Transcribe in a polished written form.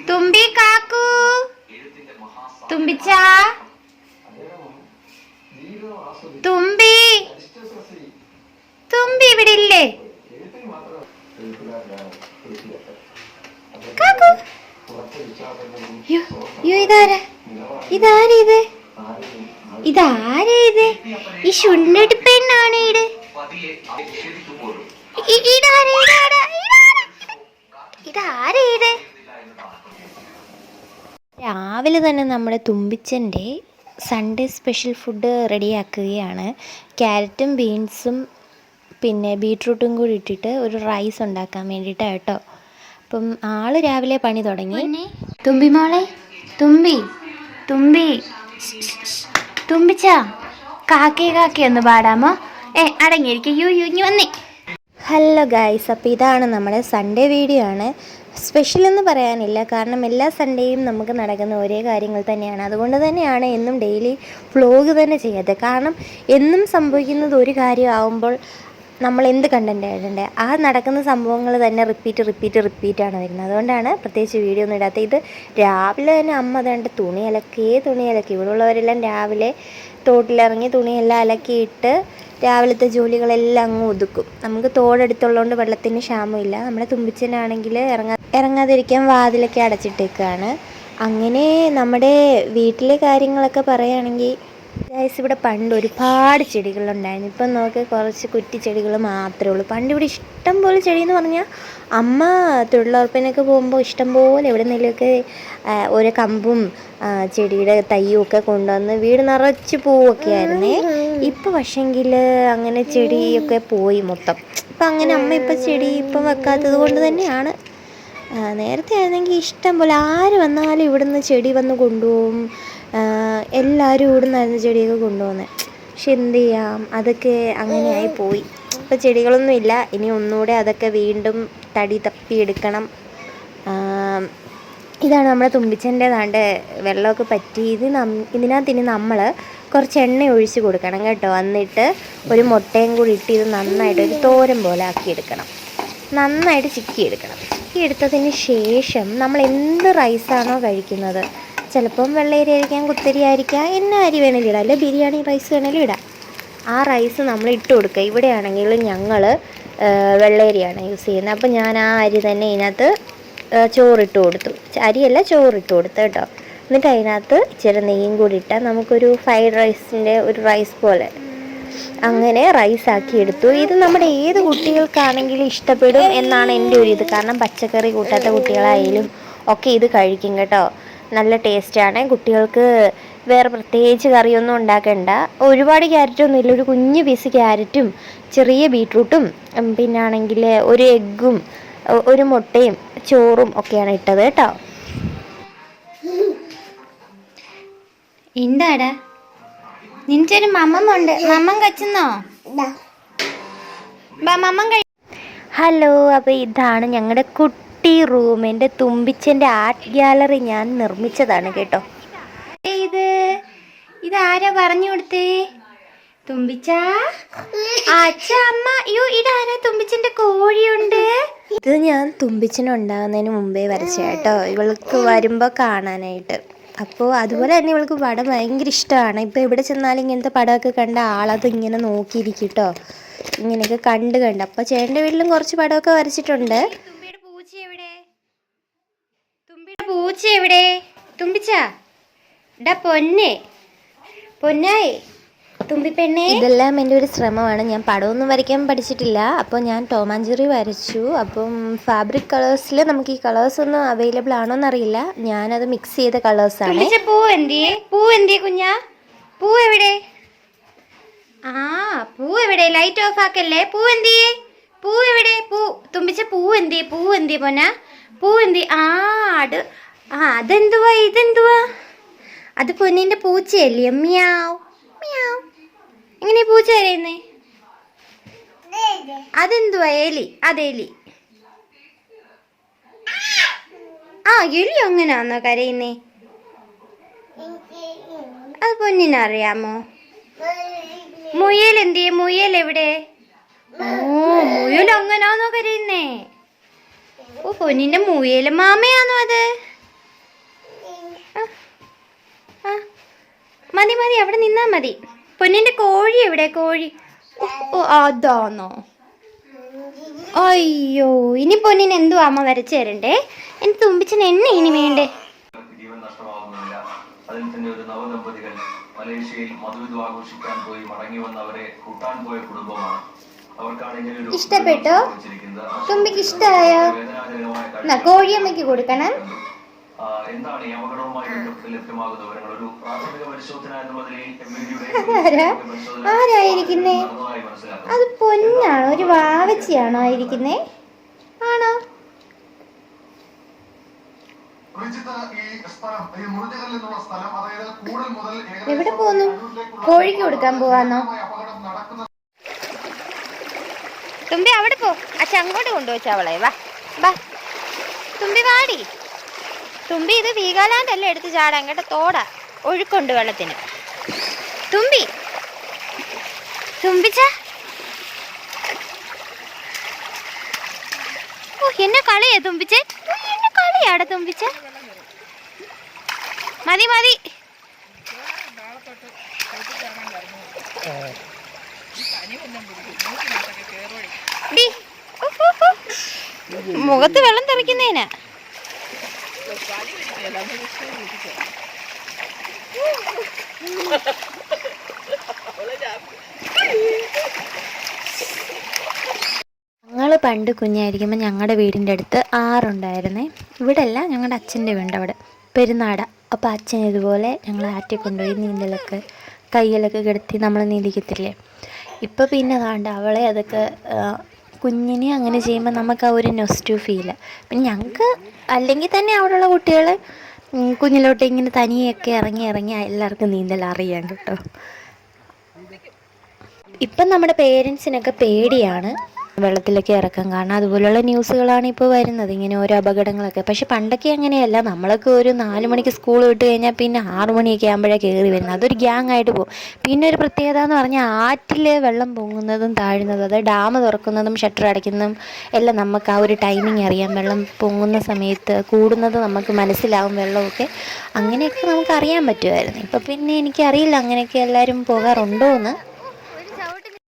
തുമ്പി കാക്കു, തുമ്പിച്ച, തുമ്പി, തുമ്പി ഇവിടെ ഇല്ലേ? കാക്കു, ഇതാരാ? ഇതാരേത്? ഇതാരേത്? ഈ ശുണ്ടടി പെണ്ണാണ് ഈട്. ഇതാരേത്? രാവിലെ തന്നെ നമ്മുടെ തുമ്പിച്ചൻ്റെ സൺഡേ സ്പെഷ്യൽ ഫുഡ് റെഡിയാക്കുകയാണ്. ക്യാരറ്റും ബീൻസും പിന്നെ ബീട്രൂട്ടും കൂടി ഇട്ടിട്ട് ഒരു റൈസ് ഉണ്ടാക്കാൻ വേണ്ടിയിട്ടാണ് കേട്ടോ. അപ്പം ആള് രാവിലെ പണി തുടങ്ങി. തുമ്പി മോളെ, തുമ്പി തുമ്പി തുമ്പിച്ച, കാക്കേ കാക്കേ ഒന്ന് പാടാമോ? അടങ്ങിയിരിക്കും. യു വന്നേ. ഹലോ ഗൈസ്, അപ്പോൾ ഇതാണ് നമ്മുടെ സൺഡേ വീഡിയോ ആണ്. സ്പെഷ്യൽ എന്ന് പറയാനില്ല, കാരണം എല്ലാ സൺഡേയും നമുക്ക് നടക്കുന്ന ഒരേ കാര്യങ്ങൾ തന്നെയാണ്. അതുകൊണ്ട് തന്നെയാണ് എന്നും ഡെയിലി വ്ലോഗ് തന്നെ ചെയ്യാത്തത്. കാരണം എന്നും സംഭവിക്കുന്നത് ഒരു കാര്യമാകുമ്പോൾ നമ്മൾ എന്ത് കണ്ടൻറ് ഇടണ്ടേ? ആ നടക്കുന്ന സംഭവങ്ങൾ തന്നെ റിപ്പീറ്റാണ് വരുന്നത്. അതുകൊണ്ടാണ് പ്രത്യേകിച്ച് വീഡിയോ ഒന്നും ഇടാത്തത്. ഇത് രാവിലെ തന്നെ അമ്മ അതേണ്ട തുണി അലക്കി. ഇവിടെ ഉള്ളവരെല്ലാം രാവിലെ തോട്ടിലിറങ്ങി തുണിയെല്ലാം അലക്കിയിട്ട് രാവിലത്തെ ജോലികളെല്ലാം അങ്ങ് ഒതുക്കും. നമുക്ക് തോടെടുത്തുള്ളതുകൊണ്ട് വെള്ളത്തിന് ക്ഷാമമില്ല. നമ്മുടെ തുമ്പിച്ചനാണെങ്കിൽ ഇറങ്ങാതിരിക്കാൻ വാതിലൊക്കെ അടച്ചിട്ടേക്കാണ്. അങ്ങനെ നമ്മുടെ വീട്ടിലെ കാര്യങ്ങളൊക്കെ പറയുകയാണെങ്കിൽ ഗൈസ്, ഇവിടെ പണ്ട് ഒരുപാട് ചെടികളുണ്ടായിരുന്നു. ഇപ്പം നോക്കി കുറച്ച് കുറ്റിച്ചെടികൾ മാത്രമേ ഉള്ളൂ. പണ്ട് ഇവിടെ ഇഷ്ടം പോലെ ചെടിയെന്ന് പറഞ്ഞാൽ അമ്മ തൊഴിലുറപ്പിനൊക്കെ പോകുമ്പോൾ ഇഷ്ടം പോലെ എവിടെ നിന്നെങ്കിലുമൊക്കെ ഓരോ കമ്പും ചെടിയുടെ തയ്യും ഒക്കെ കൊണ്ടുവന്ന് വീട് നിറച്ച് പൂവൊക്കെ ആയിരുന്നേ. ഇപ്പം പക്ഷെങ്കിൽ അങ്ങനെ ചെടിയൊക്കെ പോയി മൊത്തം. ഇപ്പം അങ്ങനെ അമ്മ ഇപ്പം ചെടി ഇപ്പം വെക്കാത്തത് കൊണ്ട് തന്നെയാണ്. നേരത്തെ ആയിരുന്നെങ്കിൽ ഇഷ്ടം പോലെ ആര് വന്നാലും ഇവിടുന്ന് ചെടി വന്ന് കൊണ്ടുപോകും. എല്ലാവരും ഇവിടുന്നായിരുന്നു ചെടിയൊക്കെ കൊണ്ടുപോകുന്നത്. പക്ഷെ എന്ത് ചെയ്യാം, അതൊക്കെ അങ്ങനെയായി പോയി. ഇപ്പോൾ ചെടികളൊന്നും ഇല്ല. ഇനി ഒന്നുകൂടെ അതൊക്കെ വീണ്ടും തടി തപ്പിയെടുക്കണം. ഇതാണ് നമ്മുടെ തുമ്പിച്ചൻ്റെതാണ്ട് വെള്ളമൊക്കെ പറ്റി. ഇതിനകത്ത് ഇനി നമ്മൾ കുറച്ച് എണ്ണ ഒഴിച്ച് കൊടുക്കണം കേട്ടോ. എന്നിട്ട് ഒരു മുട്ടയും കൂടി ഇട്ട് ഇത് നന്നായിട്ട് ഒരു തോരൻ പോലെ ആക്കിയെടുക്കണം. നന്നായിട്ട് ചിക്കിയെടുക്കണം. ചിക്കിയെടുത്തതിന് ശേഷം നമ്മൾ എന്ത് റൈസാണോ കഴിക്കുന്നത്, ചിലപ്പം വെള്ളയരി ആയിരിക്കാം, കുത്തരി ആയിരിക്കാം, എന്നാ അരി വേണമെങ്കിലും ഇടാം, അല്ലെ ബിരിയാണി റൈസ് വേണമെങ്കിലും ഇടാം. ആ റൈസ് നമ്മൾ ഇട്ട് കൊടുക്കുക. ഇവിടെയാണെങ്കിൽ ഞങ്ങൾ വെള്ളയരിയാണ് യൂസ് ചെയ്യുന്നത്. അപ്പോൾ ഞാൻ ആ അരി തന്നെ ഇതിനകത്ത് ചോറിട്ട് കൊടുത്തു. അരിയല്ല, ചോറിട്ട് കൊടുത്തു കേട്ടോ. എന്നിട്ട് അതിനകത്ത് ഇച്ചിരി നെയ്യും കൂടി ഇട്ടാൽ നമുക്കൊരു ഫ്രൈഡ് റൈസിൻ്റെ ഒരു റൈസ് പോലെ അങ്ങനെ റൈസാക്കി എടുത്തു. ഇത് നമ്മുടെ ഏത് കുട്ടികൾക്കാണെങ്കിലും ഇഷ്ടപ്പെടും എന്നാണ് എൻ്റെ ഒരു ഇത്. കാരണം പച്ചക്കറി കൂട്ടാത്ത കുട്ടികളായാലും ഒക്കെ ഇത് കഴിക്കും കേട്ടോ. നല്ല ടേസ്റ്റാണ്. കുട്ടികൾക്ക് വേറെ പ്രത്യേകിച്ച് കറിയൊന്നും ഉണ്ടാക്കണ്ട. ഒരുപാട് ക്യാരറ്റൊന്നും ഇല്ല. ഒരു കുഞ്ഞു പീസ് ക്യാരറ്റും ചെറിയ ബീട്രൂട്ടും പിന്നാണെങ്കിൽ ഒരു എഗ്ഗും ഒരു മുട്ടയും ചോറും ഒക്കെയാണ് ഇട്ടത് കേട്ടോ. എന്താടാ നിനക്കൊരു മമ്മമുണ്ട്, മമ്മം കച്ചുന്നോ? ഹലോ, അപ്പോൾ ഇതാണ് ഞങ്ങളുടെ കുട്ടി റൂം. എൻ്റെ തുമ്പിച്ചൻ്റെ ആർട്ട് ഗാലറി ഞാൻ നിർമ്മിച്ചതാണ് കേട്ടോ. ഇതാരാ പറഞ്ഞു കൊടുത്തേ? തുമ്പിച്ച, അച്ഛ, അമ്മ. അയ്യോ, ഇതാരാ? തുമ്പിച്ചൻ്റെ കോഴിയുണ്ട്. ഇത് ഞാൻ തുമ്പിച്ചനുണ്ടാകുന്നതിന് മുമ്പേ വരച്ച കേട്ടോ, ഇവൾക്ക് വരുമ്പോൾ കാണാനായിട്ട്. അപ്പോൾ അതുപോലെ തന്നെ ഇവൾക്ക് പടം ഭയങ്കര ഇഷ്ടമാണ്. ഇപ്പോൾ എവിടെ ചെന്നാലും ഇങ്ങനത്തെ പടമൊക്കെ കണ്ട ആളത് ഇങ്ങനെ നോക്കിയിരിക്കും കേട്ടോ. ഇങ്ങനെയൊക്കെ കണ്ട് അപ്പോൾ ചേട്ടൻ്റെ വീട്ടിലും കുറച്ച് പടമൊക്കെ വരച്ചിട്ടുണ്ട്. തുമ്പിയുടെ പൂച്ച എവിടെ? തുമ്പിച്ച, ഡാ പൊന്നായി തുമ്പി പെണ്ണേ. ഇതെല്ലാം എൻ്റെ ഒരു ശ്രമമാണ്. ഞാൻ പടമൊന്നും വരയ്ക്കാൻ പഠിച്ചിട്ടില്ല. അപ്പോൾ ഞാൻ ടോം ആൻഡ് ജെറി വരച്ചു. അപ്പം ഫാബ്രിക് കളേഴ്സിൽ നമുക്ക് ഈ കളേഴ്സ് ഒന്നും അവൈലബിൾ ആണോ എന്നറിയില്ല. ഞാനത് മിക്സ് ചെയ്ത കളേഴ്സാണ്. പൂ എന്തിയേ കുഞ്ഞാ? പൂ എവിടെ? പൂ എവിടെ? ലൈറ്റ് ഓഫ് ആക്കല്ലേ. പൂ എന്തിയേ? പൂ എവിടെ? തുമ്പിച്ച പൂ എന്തിയേ പൊന്നാ? പൂ എന്തി? അതെന്തുവാ? ഇതെന്തുവാ? അത് പൊന്നിൻ്റെ പൂച്ചയല്ലേ? മ്യാവ് മ്യാവ്. എങ്ങനെ പൂച്ച കരയുന്നേ? അതെന്തുവാ? എലി. അതെലി. എലി അങ്ങനാന്നോ കരയുന്നേ? അത് പൊന്നിനറിയാമോ? മുയൽ എന്തിയെ? മുയൽ എവിടെ? മുയൽ അങ്ങനാന്നോ കരയുന്നേ? പൊന്നിന്റെ മുയൽ മാമയാണോ അത്? ആ ആ മതി മതി, അവിടെ നിന്നാ മതി. പൊന്നിന്റെ കോഴി എവിടെ? കോഴി ഓ അതാന്നോ? അയ്യോ, ഇനി പൊന്നിന് എന്തുവാ അമ്മ വരച്ചു തരണ്ടേ? എനിക്ക് തുമ്പിച്ചന് എന്നെ ഇനി വേണ്ടേ? ജീവൻ നഷ്ടമാകുന്നില്ല. അതിൽ തന്നെ ഒരു നവദമ്പതികൾ മലേഷ്യയിൽ മധുവിധു ആഘോഷിക്കാൻ പോയി മടങ്ങി വന്നവരെ കൂട്ടാൻ പോയ കുടുംബമാണ്. അവർക്കാണെങ്കിൽ ഇഷ്ടപ്പെട്ടോ? തുമ്പിക്ക് ഇഷ്ടമായോ? കോഴിയമ്മയ്ക്ക് കൊടുക്കണം. എന്താണ് ഈ അപകടവുമായി ബന്ധപ്പെട്ട് ലഭ്യമാകുന്ന വിവരങ്ങൾ? ഒരു പ്രാഥമിക പരിശോധന എന്ന നിലയിൽ ആരായിരിക്കുന്നേ? അത് പൊന്നാണോ? ഒരു വാവച്ചിയാണോ ആയിരിക്കുന്നേ? ആണോ? എവിടെ പോന്നു? കോഴിക്ക് കൊടുക്കാൻ പോവാന്നോ? തുമ്പി അവിടെ പോ, അച്ഛ അങ്ങോട്ട് കൊണ്ടുവച്ച അവളെ. വാ വാ തുമ്പി, വാടി തുമ്പി. ഇത് വീഗാലാൻഡ് അല്ല എടുത്ത് ചാടാൻ കേട്ടോ, തോടാ, ഒഴുക്കുണ്ട് വെള്ളത്തിന്. തുമ്പി തുമ്പിച്ച, ഓ എന്നെ കളിയാ തുമ്പിച്ചേ, എന്നെ കളിയാടെ തുമ്പിച്ച. മതി മതി, മുഖത്ത് വെള്ളം തെറിക്കുന്നേനാ. ഞങ്ങൾ പണ്ട് കുഞ്ഞായിരിക്കുമ്പോൾ ഞങ്ങളുടെ വീടിൻ്റെ അടുത്ത് ആറുണ്ടായിരുന്നേ. ഇവിടെ അല്ല, ഞങ്ങളുടെ അച്ഛൻ്റെ വീട് അവിടെ പെരുന്നാട. അപ്പോൾ അച്ഛൻ ഇതുപോലെ ഞങ്ങൾ ആറ്റിൽ കൊണ്ടുപോയി നീന്തലൊക്കെ, കയ്യിലൊക്കെ കിടത്തി നമ്മൾ നീന്തിക്കത്തില്ലേ. ഇപ്പോൾ പിന്നെ വേണ്ട അവളെ അതൊക്കെ കുഞ്ഞിനെ അങ്ങനെ ചെയ്യുമ്പോൾ നമുക്ക് ആ ഒരു നൊസ്റ്റു ഫീല്. പിന്നെ ഞങ്ങൾക്ക് അല്ലെങ്കിൽ തന്നെ അവിടെയുള്ള കുട്ടികൾ കുഞ്ഞിലോട്ട് ഇങ്ങനെ തനിയൊക്കെ ഇറങ്ങി എല്ലാവർക്കും നീന്തൽ അറിയാം കേട്ടോ. ഇപ്പം നമ്മുടെ പേരൻസിനൊക്കെ പേടിയാണ് വെള്ളത്തിലൊക്കെ ഇറക്കാൻ. കാരണം അതുപോലെയുള്ള ന്യൂസുകളാണ് ഇപ്പോൾ വരുന്നത്, ഇങ്ങനെ ഓരോ അപകടങ്ങളൊക്കെ. പക്ഷെ പണ്ടൊക്കെ അങ്ങനെയല്ല, നമ്മളൊക്കെ ഒരു 4 മണിക്ക് സ്കൂൾ വിട്ട് കഴിഞ്ഞാൽ പിന്നെ 6 മണിയൊക്കെ ആകുമ്പോഴാണ് കയറി വരുന്നത്. അതൊരു ഗ്യാങ് ആയിട്ട് പോകും. പിന്നെ ഒരു പ്രത്യേകത എന്ന് പറഞ്ഞാൽ ആറ്റിൽ വെള്ളം പൊങ്ങുന്നതും താഴുന്നതും, അത് ഡാം തുറക്കുന്നതും ഷട്ടർ അടയ്ക്കുന്നതും എല്ലാം നമുക്ക് ആ ഒരു ടൈമിങ് അറിയാം. വെള്ളം പൊങ്ങുന്ന സമയത്ത് കൂടുന്നത് നമുക്ക് മനസ്സിലാവും വെള്ളമൊക്കെ. അങ്ങനെയൊക്കെ നമുക്ക് അറിയാൻ പറ്റുമായിരുന്നു. ഇപ്പം പിന്നെ എനിക്കറിയില്ല അങ്ങനെയൊക്കെ എല്ലാവരും പോകാറുണ്ടോ എന്ന്.